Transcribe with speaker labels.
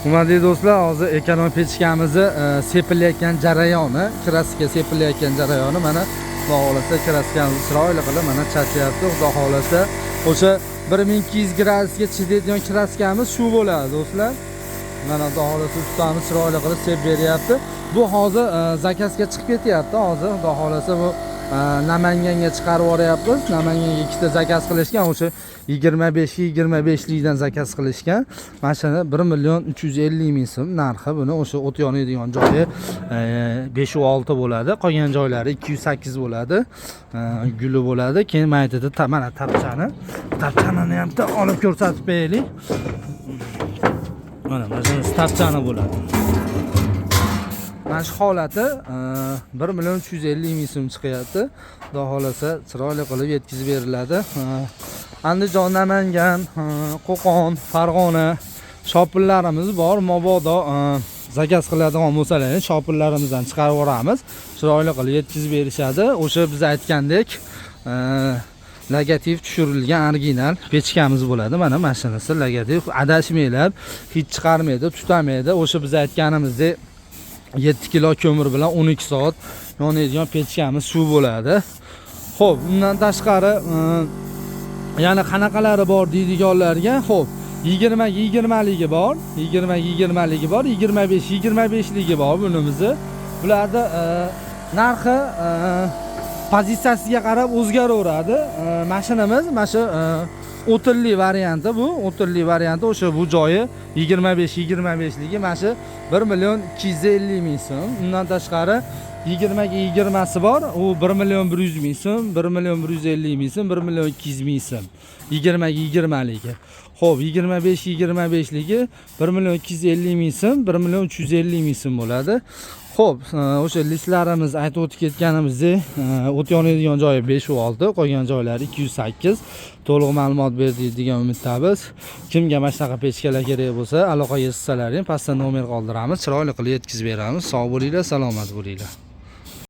Speaker 1: Hurmatli do'stlar, hozir ekonom pechkamizni sepilayotgan jarayoni, kraska sepilayotgan jarayoni mana Xudo xolasa kraskamizni chiroyli qilib mana chachyapti. Xudo xolasa o'sha 1200 gradusga chidaydigan kraskamiz shu bo'ladi do'stlar. Mana Xudo xolasa ustamiz chiroyli qilib sepib beryapti. Bu hozir zakazga chiqib ketyapti. Hozir Xudo xolasa bu Namanganga chiqarib yuboryapmiz. Namanganga ikkita zakaz qilishgan, o'sha 25 likdan zakaz qilishgan. Mashina 1.350.000 so'm narxi. Buni o'sha o't yonadigan joyi 5-6 bo'ladi. Qolgan joylari 208 bo'ladi. Guli bo'ladi. Keyin maytida mana tapchani ham olib ko'rsatib beraylik. Mana tapchani bo'ladi. Mana shu holati 1.350.000 so'm chiqyapti. Xudo xolasa chiroyli qilib yetkazib beriladi. Andijon, Namangan, Qo'qon, Farg'ona shopillarimiz bor. Mabodo zakaz qiladigan bo'lsalar, shopillarimizdan chiqarib yuboramiz. Chiroyli qilib yetkazib berishadi. O'sha biz aytgandek logotif tushirilgan original pechkamiz bo'ladi. Mana mashinasi logotif, adashmaylar, hech chiqarmaydi, tutamaydi. O'sha biz aytganimizdek 7 kilo ko'mir bilan 12 soat yonadigan pechkamiz shu bo'ladi. Xo'p, undan tashqari yana qanaqalari bor deydiganlarga, xo'p, 20 ligi bor, 20 ligi bor, 25 ligi bor bunimizni. Bularda narxi pozitsiyasiga qarab o'zgaraveradi. Mashinamiz mana shu o'tinli varianti bu. O'tinli varianti o'sha bu joyi 25 ligi mana shu 1.250.000 so'm. Undan tashqari 20 si bor. U 1.100.000 so'm, 1.150.000 so'm, 1.200.000 so'm. 20 ligi. Xo'p, 25 ligi 1.250.000 so'm, 1.350.000 so'm bo'ladi. Xo'p, o'sha listlarimiz aytib o'tib ketganimizdek, o't yonadigan joyi 5-6, qolgan joylari 208. To'liq ma'lumot berdik degan umiddamiz. Kimga mana shunaqa pechkalar kerak bo'lsa, aloqaga chiqsalaring, pastda nomer qoldiramiz, chiroyli qilib yetkazib beramiz. Sog' bo'linglar, salomat bo'linglar.